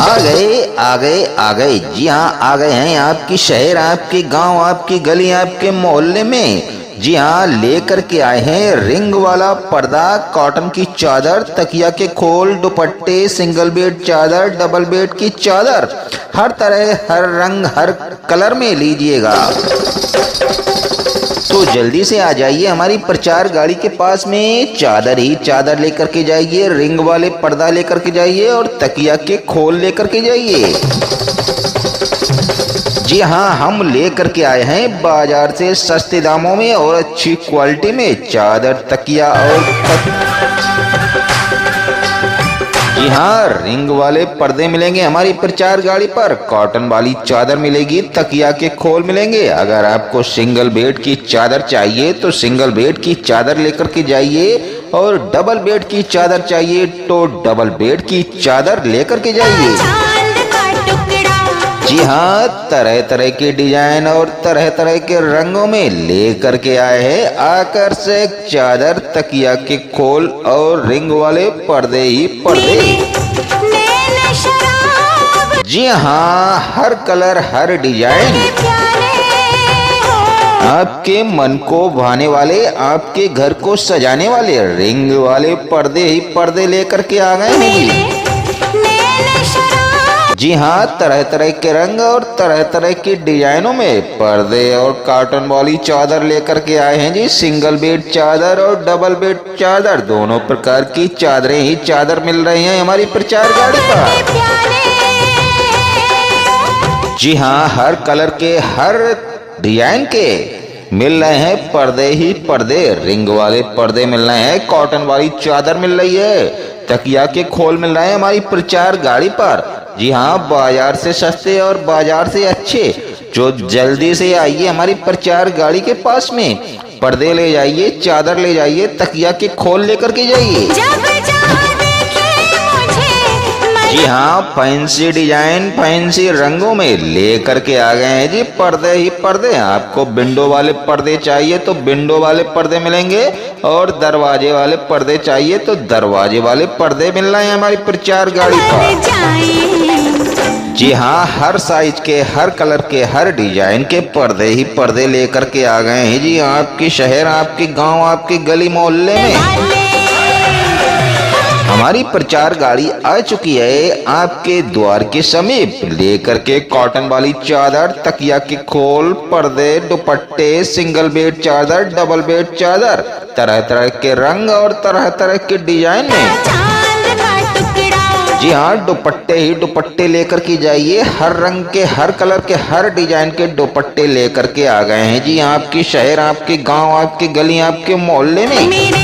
आ गए। जी हाँ, आ गए हैं आपकी शहर, आपके गांव, आपकी गली, आपके मोहल्ले में। जी हाँ, लेकर के आए हैं रिंग वाला पर्दा, कॉटन की चादर, तकिया के खोल, दुपट्टे, सिंगल बेड चादर, डबल बेड की चादर, हर तरह, हर रंग, हर कलर में लीजिएगा। तो जल्दी से आ जाइए हमारी प्रचार गाड़ी के पास में। चादर ही चादर लेकर के जाइए, रिंग वाले पर्दा लेकर के जाइए और तकिया के खोल लेकर के जाइए। जी हाँ, हम लेकर के आए हैं बाजार से सस्ते दामों में और अच्छी क्वालिटी में चादर, तकिया और जी हाँ, रिंग वाले पर्दे मिलेंगे हमारी प्रचार गाड़ी पर, कॉटन वाली चादर मिलेगी, तकिया के खोल मिलेंगे। अगर आपको सिंगल बेड की चादर चाहिए तो सिंगल बेड की चादर लेकर के जाइए और डबल बेड की चादर चाहिए तो डबल बेड की चादर लेकर के जाइए। जी हाँ, तरह तरह के डिजाइन और तरह तरह के रंगों में लेकर के आए हैं आकर्षक चादर, तकिया के खोल और रिंग वाले पर्दे ही पर्दे। जी हाँ, हर कलर, हर डिजाइन, आपके मन को भाने वाले, आपके घर को सजाने वाले रिंग वाले पर्दे ही पर्दे लेकर के आ गए हैं। जी हाँ, तरह तरह के रंग और तरह तरह की डिजाइनों में पर्दे और कॉटन वाली चादर लेकर के आए हैं जी। सिंगल बेड चादर और डबल बेड चादर, दोनों प्रकार की चादरें ही चादर मिल रही हैं हमारी प्रचार गाड़ी पर। जी हाँ, हर कलर के, हर डिजाइन के मिल रहे हैं पर्दे ही पर्दे। रिंग वाले पर्दे मिल रहे हैं, कॉटन वाली चादर मिल रही है, तकिया के खोल मिल रहे हैं हमारी प्रचार गाड़ी पर। जी हाँ, बाजार से सस्ते और बाजार से अच्छे। जो जल्दी से आइए हमारी प्रचार गाड़ी के पास में, पर्दे ले जाइए, चादर ले जाइए, तकिया के खोल लेकर के जाइए। जी हाँ, फैंसी डिजाइन, फैंसी रंगों में लेकर के आ गए हैं जी पर्दे ही पर्दे। आपको विंडो वाले पर्दे चाहिए तो विंडो वाले पर्दे मिलेंगे और दरवाजे वाले पर्दे चाहिए तो दरवाजे वाले पर्दे मिल रहे हैं हमारी प्रचार गाड़ी पर। जी हाँ, हर साइज के, हर कलर के, हर डिजाइन के पर्दे ही पर्दे लेकर के आ गए हैं जी आपके शहर, आपके गांव, आपके गली मोहल्ले में। हमारी प्रचार गाड़ी आ चुकी है आपके द्वार के समीप, लेकर के कॉटन वाली चादर, तकिया के खोल, पर्दे, दुपट्टे, सिंगल बेड चादर, डबल बेड चादर, तरह तरह के रंग और तरह तरह के डिजाइन में। जी हाँ, दुपट्टे ही दुपट्टे लेकर के जाइए, हर रंग के, हर कलर के, हर डिजाइन के दुपट्टे लेकर के आ गए हैं जी आपके शहर, आपके गांव, आपके गली, आपके मोहल्ले में।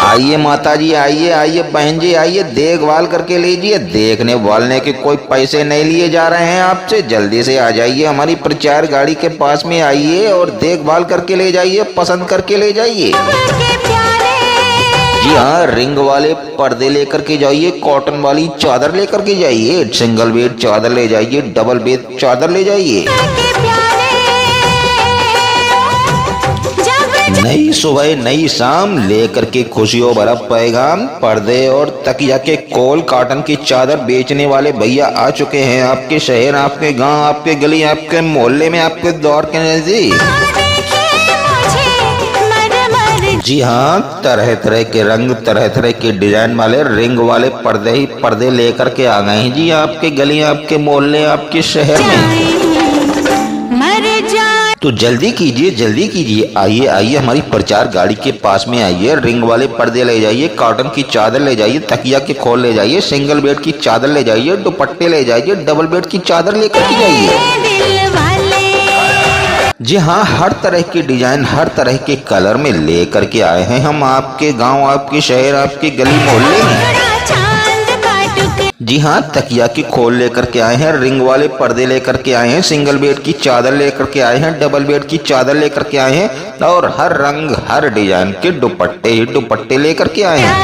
आइए माता जी, आइए आइए बहन जी, आइए देखभाल करके लीजिए। देखने वालने के कोई पैसे नहीं लिए जा रहे हैं आपसे। जल्दी से आ जाइए हमारी प्रचार गाड़ी के पास में, आइए और देखभाल करके ले जाइए, पसंद करके ले जाइए। जी हाँ, रिंग वाले पर्दे लेकर के जाइए, कॉटन वाली चादर लेकर के जाइए, सिंगल बेड चादर ले जाइए, डबल बेड चादर ले जाइए। नई सुबह नई शाम लेकर के खुशियों भरा पैगाम, पर्दे और तकिया के खोल, कॉटन की चादर बेचने वाले भैया आ चुके हैं आपके शहर, आपके गांव, आपके गली, आपके मोहल्ले में, आपके द्वार के नजदीक। जी हाँ, तरह तरह के रंग, तरह तरह के डिजाइन वाले रिंग वाले पर्दे ही पर्दे लेकर के आ गए हैं जी आपके गली, आपके मोहल्ले, आपके शहर में। तो जल्दी कीजिए, आइए आइए हमारी प्रचार गाड़ी के पास में आइए। रिंग वाले पर्दे ले जाइए, कॉटन की चादर ले जाइए, तकिया के खोल ले जाइए, सिंगल बेड की चादर ले जाइए, दुपट्टे ले जाइए, डबल बेड की चादर लेकर के जाइए। जी हाँ, हर तरह के डिजाइन, हर तरह के कलर में लेकर के आए हैं हम आपके गांव, आपके शहर, आपके गली मोहल्ले में। जी हाँ, तकिया की खोल लेकर के आए हैं, रिंग वाले पर्दे लेकर के आए हैं, सिंगल बेड की चादर लेकर के आए हैं, डबल बेड की चादर लेकर के आए हैं और हर रंग, हर डिजाइन के दुपट्टे ही दुपट्टे लेकर के आए हैं।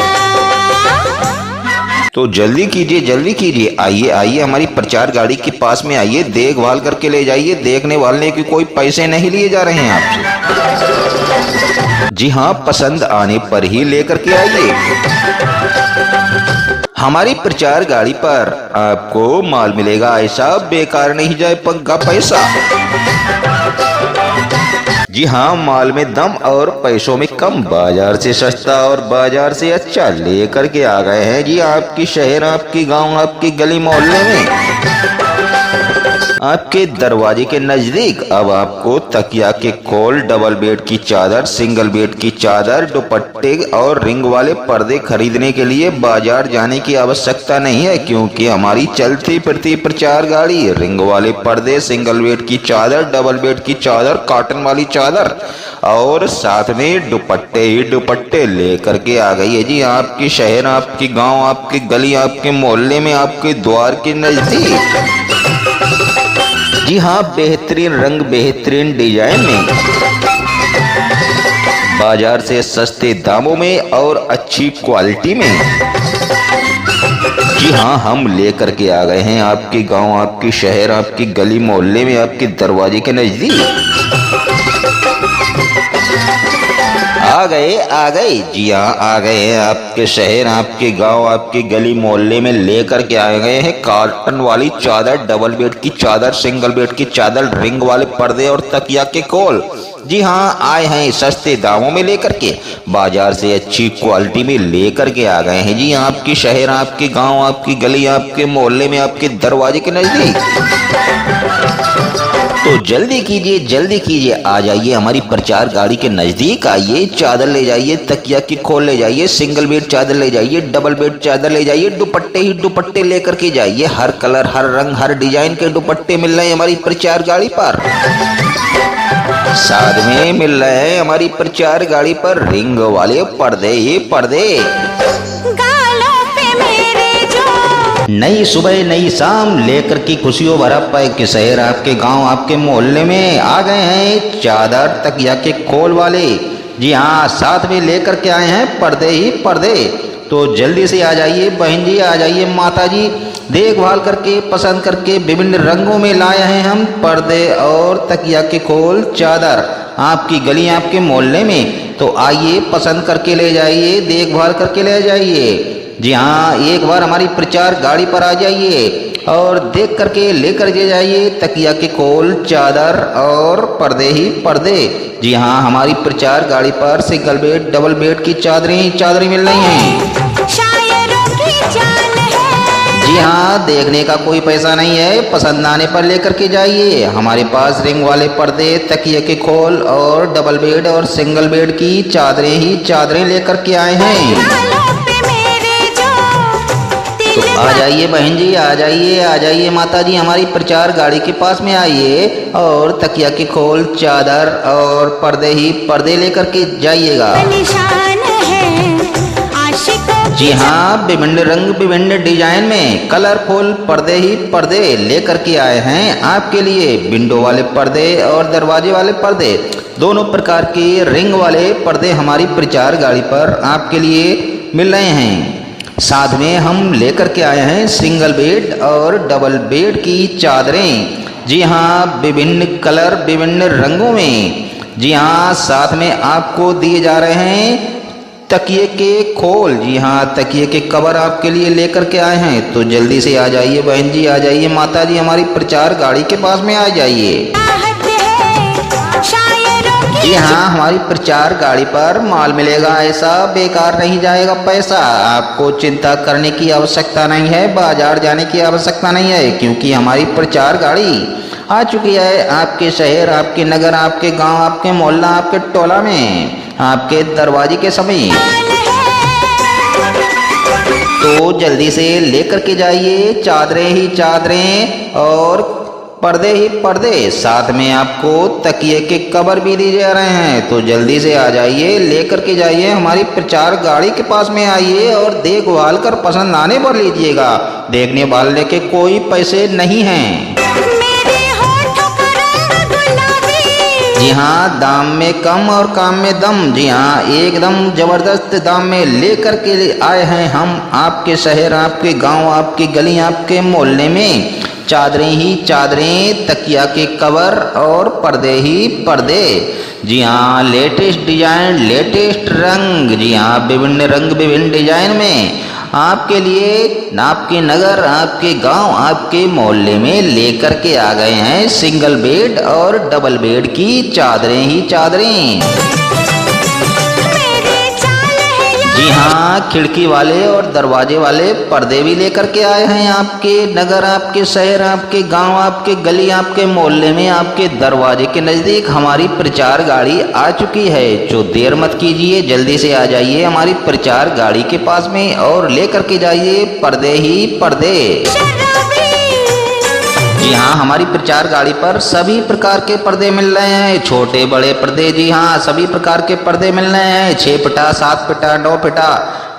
तो जल्दी कीजिए, आइए आइए हमारी प्रचार गाड़ी के पास में आइए, देखभाल करके ले जाइए। देखने वाले के कोई पैसे नहीं लिए जा रहे हैं आपसे। जी हाँ, पसंद आने पर ही लेकर के आइए। हमारी प्रचार गाड़ी पर आपको माल मिलेगा ऐसा, बेकार नहीं जाए पक्का पैसा। जी हाँ, माल में दम और पैसों में कम, बाजार से सस्ता और बाजार से अच्छा लेकर के आ गए हैं जी आपकी शहर, आपकी गांव, आपकी गली मोहल्ले में, आपके दरवाजे के नजदीक। अब आपको तकिया के खोल, डबल बेड की चादर, सिंगल बेड की चादर, दुपट्टे और रिंग वाले पर्दे खरीदने के लिए बाजार जाने की आवश्यकता नहीं है, क्योंकि हमारी चलती फिरती प्रचार गाड़ी रिंग वाले पर्दे, सिंगल बेड की चादर, डबल बेड की चादर, कॉटन वाली चादर और साथ में दुपट्टे ही दुपट्टे लेकर के आ गई है जी आपकी शहर, आपकी गांव, आपकी गली, आपके मोहल्ले में, आपके द्वार के नजदीक। जी हाँ, बेहतरीन रंग, बेहतरीन डिजाइन में, बाजार से सस्ते दामों में और अच्छी क्वालिटी में। जी हाँ, हम लेकर के आ गए हैं आपके गांव, आपकी शहर, आपकी गली मोहल्ले में, आपके दरवाजे के नजदीक। आ गए जी हाँ, आ गए हैं आपके शहर, आपके गांव, आपकी गली मोहल्ले में लेकर के आ गए हैं कॉटन वाली चादर, डबल बेड की चादर, सिंगल बेड की चादर, रिंग वाले पर्दे और तकिया के खोल। जी हाँ, आए हैं सस्ते दामों में लेकर के, बाजार से अच्छी क्वालिटी में लेकर के आ गए हैं जी आपकी शहर, आपके गांव, आपकी गली, आपके मोहल्ले में, आपके दरवाजे के नजदीक। तो जल्दी कीजिए, आ जाइए हमारी प्रचार गाड़ी के नजदीक आइए, चादर ले जाइए, तकिया की खोल ले जाइए, सिंगल बेड चादर ले जाइए, डबल बेड चादर ले जाइए, दुपट्टे ही दुपट्टे लेकर के जाइए, हर कलर, हर रंग, हर डिजाइन के दुपट्टे मिल रहे हैं हमारी प्रचार गाड़ी पर। साथ में मिल रहे हैं हमारी प्रचार गाड़ी पर रिंग वाले पर्दे ही पर्दे। नई सुबह नई शाम लेकर की खुशियों भरा पैक के शहर, आपके गांव, आपके मोहल्ले में आ गए हैं चादर तकिया के खोल वाले। जी हाँ, साथ में लेकर के आए हैं पर्दे ही पर्दे। तो जल्दी से आ जाइए बहन जी, आ जाइए माता जी, देखभाल करके पसंद करके विभिन्न रंगों में लाए हैं हम पर्दे और तकिया के खोल चादर आपकी गली, आपके मोहल्ले में। तो आइए पसंद करके ले जाइए, देखभाल करके ले जाइए। जी हाँ, एक बार हमारी प्रचार गाड़ी पर आ जाइए और देख करके लेकर के जाइए तकिया के खोल चादर और पर्दे ही पर्दे। जी हाँ, हमारी प्रचार गाड़ी पर सिंगल बेड, डबल बेड की चादरें मिल रही हैं। शायरों की जान है। जी हाँ, देखने का कोई पैसा नहीं है, पसंद आने पर लेकर के जाइए। हमारे पास रिंग वाले पर्दे, तकिया के खोल और डबल बेड और सिंगल बेड की चादरें लेकर के आए हैं। तो आ जाइए बहन जी, आ जाइए माता जी, हमारी प्रचार गाड़ी के पास में आइए और तकिया के खोल चादर और पर्दे ही पर्दे लेकर के जाइएगा। जी हाँ, विभिन्न रंग, विभिन्न डिजाइन में कलरफुल पर्दे ही पर्दे लेकर के आए हैं आपके लिए। विंडो वाले पर्दे और दरवाजे वाले पर्दे, दोनों प्रकार के रिंग वाले पर्दे हमारी प्रचार गाड़ी पर आपके लिए मिल रहे हैं। साथ में हम लेकर के आए हैं सिंगल बेड और डबल बेड की चादरें। जी हाँ, विभिन्न कलर, विभिन्न रंगों में। जी हाँ, साथ में आपको दिए जा रहे हैं तकिए के खोल। जी हाँ, तकिए के कवर आपके लिए लेकर के आए हैं। तो जल्दी से आ जाइए बहन जी, आ जाइए माता जी, हमारी प्रचार गाड़ी के पास में आ जाइए। जी हाँ, हमारी प्रचार गाड़ी पर माल मिलेगा ऐसा, बेकार नहीं जाएगा पैसा। आपको चिंता करने की आवश्यकता नहीं है, बाजार जाने की आवश्यकता नहीं है, क्योंकि हमारी प्रचार गाड़ी आ चुकी है आपके शहर, आपके नगर, आपके गांव, आपके मोहल्ला, आपके टोला में, आपके दरवाजे के समीप। तो जल्दी से लेकर के जाइए चादरें ही चादरें और पर्दे ही पर्दे। साथ में आपको तकिए के कवर भी दिए जा रहे हैं। तो जल्दी से आ जाइए, लेकर के जाइए, हमारी प्रचार गाड़ी के पास में आइए और देखभाल कर पसंद आने पर लीजिएगा। देखने वाले के कोई पैसे नहीं हैं। जी हाँ, दाम में कम और काम में दम। जी हाँ, एकदम जबरदस्त दाम में लेकर के आए हैं हम आपके शहर, आपके गांव, आपकी गली, आपके मोहल्ले में चादरें ही चादरें, तकिया के कवर और पर्दे ही पर्दे। जी हाँ, लेटेस्ट डिजाइन, लेटेस्ट रंग। जी हाँ, विभिन्न रंग, विभिन्न डिजाइन में आपके लिए आपके नगर, आपके गांव, आपके मोहल्ले में लेकर के आ गए हैं सिंगल बेड और डबल बेड की चादरें ही चादरें। जी हाँ, खिड़की वाले और दरवाजे वाले पर्दे भी लेकर के आए हैं आपके नगर, आपके शहर, आपके गांव, आपके गली, आपके मोहल्ले में, आपके दरवाजे के नजदीक हमारी प्रचार गाड़ी आ चुकी है। जो देर मत कीजिए, जल्दी से आ जाइए हमारी प्रचार गाड़ी के पास में और लेकर के जाइए पर्दे ही पर्दे। जी हाँ, हमारी प्रचार गाड़ी पर सभी प्रकार के पर्दे मिल रहे हैं, छोटे बड़े पर्दे। जी हाँ, सभी प्रकार के पर्दे मिल रहे हैं, 6 फीटा, 7 फीटा, 9 फीटा।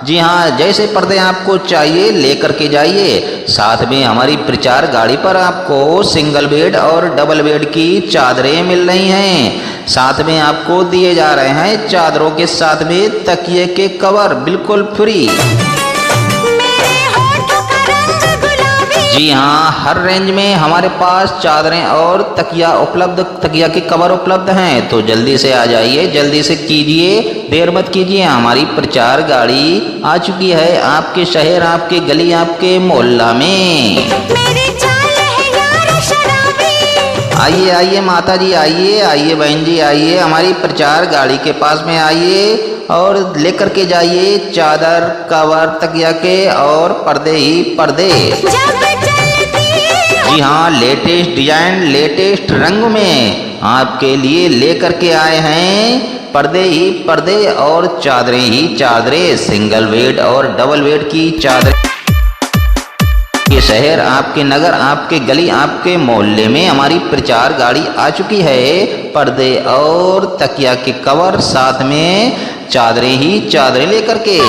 जी हाँ, जैसे पर्दे आपको चाहिए लेकर के जाइए। साथ में हमारी प्रचार गाड़ी पर आपको सिंगल बेड और डबल बेड की चादरें मिल रही हैं। साथ में आपको दिए जा रहे हैं चादरों के साथ में तकिए के कवर बिल्कुल फ्री। जी हाँ, हर रेंज में हमारे पास चादरें और तकिया के कवर उपलब्ध हैं। तो जल्दी से आ जाइए, जल्दी से कीजिए, देर मत कीजिए। हमारी प्रचार गाड़ी आ चुकी है आपके शहर, आपके गली, आपके मोहल्ला में। आइए आइए माता जी, आइए आइए बहन जी, आइए हमारी प्रचार गाड़ी के पास में आइए और लेकर के जाइए चादर, कवर, तकिया के और पर्दे ही पर्दे। जी हाँ, लेटेस्ट डिजाइन, लेटेस्ट रंग में आपके लिए लेकर के आए हैं पर्दे ही पर्दे और चादरें ही चादरें, सिंगल बेड और डबल बेड की चादरें। आपके शहर, आपके नगर, आपके गली, आपके मोहल्ले में हमारी प्रचार गाड़ी आ चुकी है। पर्दे और तकिया के कवर, साथ में चादरें ही चादरें लेकर के।